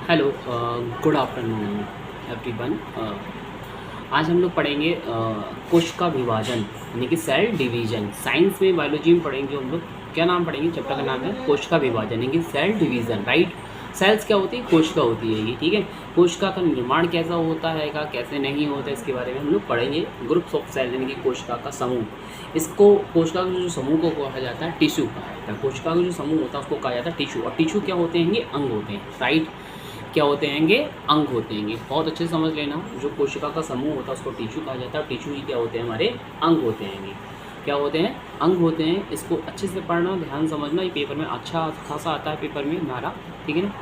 Hello, good afternoon everyone. आज हम लोग पढ़ेंगे कोशिका विभाजन यानी कि सेल डिवीजन। साइंस में बायोलॉजी में पढ़ेंगे हम लोग। क्या नाम पढ़ेंगे? चैप्टर का नाम है कोशिका विभाजन यानी कि सेल डिवीजन, राइट। सेल्स क्या होती है? कोशिका होती है ये, ठीक है। कोशिका का निर्माण कैसा होता है का कैसे नहीं होता है, इसके बारे में हम लोग पढ़ेंगे। ग्रुप्स ऑफ सेल यानी कि कोशिका का समूह। इसको कोशिका के जो समूह को कहा जाता है टिश्यू कहा जाता है। कोशिका का जो समूह होता है उसको कहा जाता है टिश्यू। और टिश्यू क्या होते हैं? ये अंग होते हैं, राइट। क्या होते हैंगे? अंग होते हैंगे। बहुत अच्छे से समझ लेना, जो कोशिका का समूह होता है उसको टिश्यू कहा जाता है। टिश्यू ही क्या होते हैं? हमारे अंग होते हैंगे। क्या होते हैं? अंग होते हैं। इसको अच्छे से पढ़ना, ध्यान समझना। ये पेपर में अच्छा खासा आता है, पेपर में हमारा, ठीक है ना।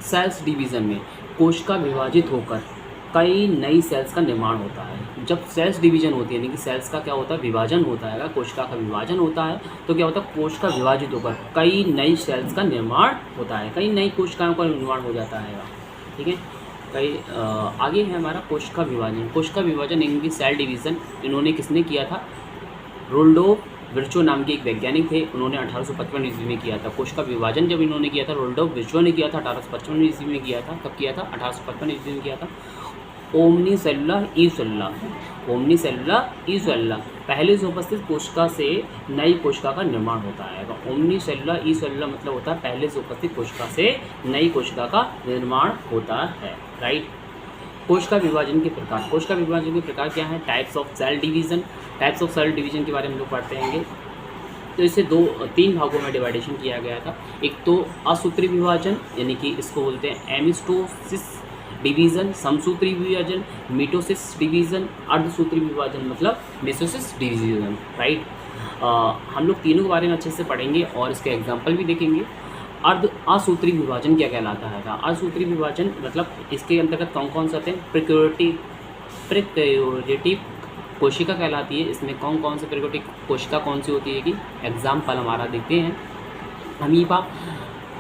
सेल्स डिवीज़न में कोशिका विभाजित होकर कई नई सेल्स का निर्माण होता है। जब सेल्स डिवीजन होती है यानी कि सेल्स का क्या होता है? विभाजन होता है। कोशिका का विभाजन होता है तो क्या होता है? कोशिका विभाजित होकर कई नई सेल्स का निर्माण होता है, कई नई कोशिकाओं का निर्माण हो जाता है, ठीक है। कई आगे है हमारा कोशिका विभाजन। कोशिका विभाजन यानी कि सेल डिवीज़न इन्होंने किसने किया था? रोल्डोफ विर्चो नाम के एक वैज्ञानिक थे, उन्होंने 1855 ईस्वी में किया था। कोशिका विभाजन जब इन्होंने किया था, रोल्डोफ विर्चो ने किया था 1855 ईस्वी में किया था। कब किया था? 1855 ईस्वी में किया था। ओमनी सेलुलर ई सेलुलर, ओमनी सेलुलर ई सेलुलर, पहले से उपस्थित कोशिका से नई कोशिका का निर्माण होता है। ओमनी सेलुलर ई सेलुलर मतलब होता है पहले से उपस्थित कोशिका से नई कोशिका का निर्माण होता है, राइट। कोशिका विभाजन के प्रकार। कोशिका विभाजन के प्रकार क्या है? Types of cell division. Types of cell division के बारे में हम लोग पढ़ते हैं। तो इसे तीन भागों में डिवाइडेशन किया गया था। एक तो असूत्री विभाजन यानी कि इसको बोलते हैं एमिस्टोसिस डिवीज़न, समसूत्री विभाजन, मिटोसिस डिवीज़न, अर्धसूत्री विभाजन मतलब मेसोसिस डिवीज़न, राइट। हम लोग तीनों के बारे में अच्छे से पढ़ेंगे और इसके एग्जाम्पल भी देखेंगे। असूत्री विभाजन क्या कहलाता है? असूत्री विभाजन मतलब इसके अंतर्गत कौन कौन से आते हैं? प्रिक्योरेटिव कोशिका कहलाती है। इसमें कौन कौन से प्रिक्योरेटिव कोशिका कौन सी होती है कि एग्जाम्पल हमारा देखते हैं। अमीबा,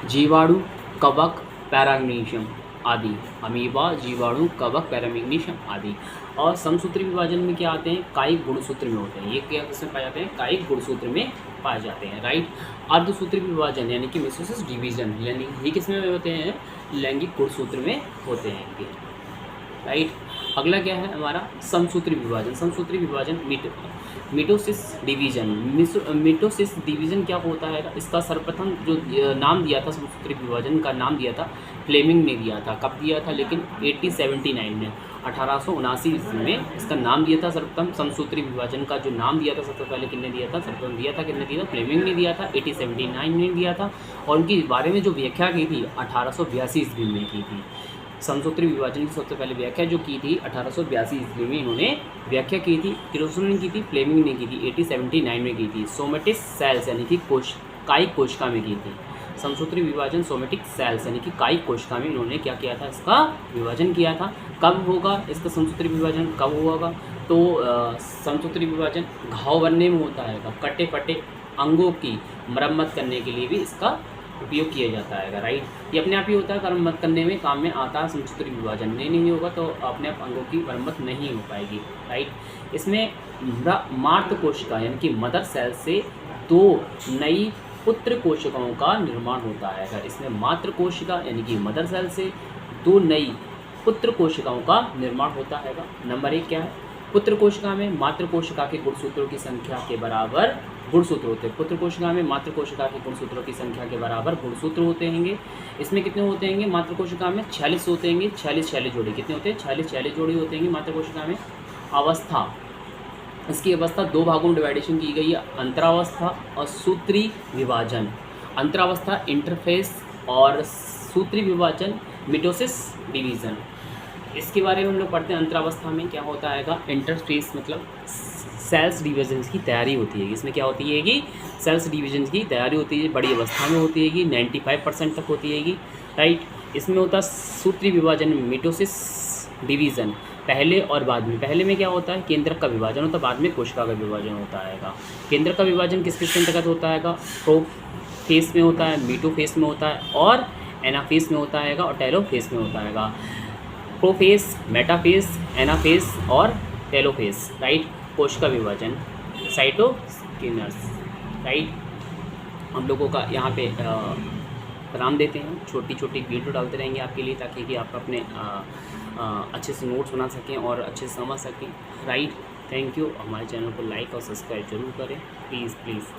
जीवाणु, कवक, पैराग्नीशियम आदि। अमीबा, जीवाणु, कवक, पैराग्नीशियम आदि। और समसूत्री विभाजन में क्या आते हैं? कायिक गुणसूत्र में होते हैं। ये क्या किसमें पाए जाते हैं? कायिक गुणसूत्र में पाए जाते हैं, राइट। अर्धसूत्री विभाजन यानी कि मेसोसिस डिवीजन यानी ये किसमें होते हैं? लैंगिक गुणसूत्र में होते हैं, राइट। अगला क्या है हमारा? समसूत्री विभाजन। समसूत्री विभाजन मिटोसिस डिवीजन। मिटोसिस डिवीजन क्या होता है? इसका सर्वप्रथम जो नाम दिया था, समसूत्री विभाजन का नाम दिया था फ्लेमिंग ने दिया था। कब दिया था? लेकिन 1879 में, 1879 ईस्वी में इसका नाम दिया था सर्वप्रथम। समसूत्री विभाजन का जो नाम दिया था सबसे पहले किसने दिया था? सर्वप्रथम दिया था किसने दिया था? फ्लेमिंग ने दिया था, 1879 में दिया था। और उनके बारे में जो व्याख्या की थी 1882 ईस्वी में की थी। समसूत्री विभाजन की सबसे पहले व्याख्या जो की थी 1882 ईस्वी में इन्होंने व्याख्या की थी। किरोसिन ने की थी, फ्लेमिंग ने की थी, 1879 में की थी। सोमेटिक सेल्स यानी कि कायिक कोशिका में की थी। समसूत्री विभाजन सोमेटिक सेल्स यानी कि कायिक कोशिका में इन्होंने क्या किया था? इसका विभाजन किया था। कब होगा इसका समसूत्री विभाजन? कब होगा? तो समसूत्री विभाजन घाव बनने में होता है। कटे फटे अंगों की मरम्मत करने के लिए भी इसका उपयोग किया जाता है, राइट। ये अपने आप ही होता है, मरम्मत करने में काम में आता है समसूत्री विभाजन। नहीं होगा तो अपने आप अंगों की मरम्मत नहीं हो पाएगी, राइट। इसमें मातृ कोशिका यानी कि मदर सेल से दो नई पुत्र कोशिकाओं का निर्माण होता है। इसमें मातृ कोशिका यानी कि मदर सेल से दो नई पुत्र कोशिकाओं का निर्माण होता है। नंबर 1 क्या है? पुत्र कोशिका में मातृ कोशिका के गुणसूत्रों की संख्या के बराबर गुणसूत्र होते हैं। पुत्र कोशिका में मातृ कोशिका के गुणसूत्रों की संख्या के बराबर गुणसूत्र होते हैं। इसमें कितने होते हैं? मातृ कोशिका में 46 होते हैं। 46 जोड़ी कितने होते हैं? 46 जोड़ी होते हैं मातृ कोशिका में। अवस्था, इसकी अवस्था दो भागों में डिवाइडेशन की गई है, अंतरावस्था और सूत्री विभाजन। अंतरावस्था इंटरफेस और सूत्री विभाजन मिटोसिस डिवीज़न। इसके बारे में हम लोग पढ़ते हैं। अंतरावस्था में क्या होता है? इंटरफेस मतलब सेल्स डिवीजन की तैयारी होती है। इसमें क्या होती है कि सेल्स डिवीजन की तैयारी होती है, बड़ी अवस्था में होती है कि 95% तक होती है, राइट। इसमें होता है सूत्री विभाजन मिटोसिस डिवीज़न, पहले और बाद में। पहले में क्या होता है? केंद्रक का विभाजन होता है, बाद में कोशिका का विभाजन होता है। केंद्रक का विभाजन किस किस के अंतर्गत होता है? प्रोफेस में होता है, मीटोफेस में होता है और एनाफेस में होता है और टेलोफेस में होता है। प्रोफेस, मेटाफेस, एनाफेस और टेलोफेस, राइट। कोशिका विभाजन साइटोकिन्स, राइट। हम लोगों का यहाँ पे आराम देते हैं, छोटी छोटी वीडियो डालते रहेंगे आपके लिए, ताकि कि आप अपने अच्छे से नोट्स बना सकें और अच्छे से समझ सकें। Right, thank you. हमारे चैनल को लाइक और सब्सक्राइब जरूर करें, प्लीज़ प्लीज़।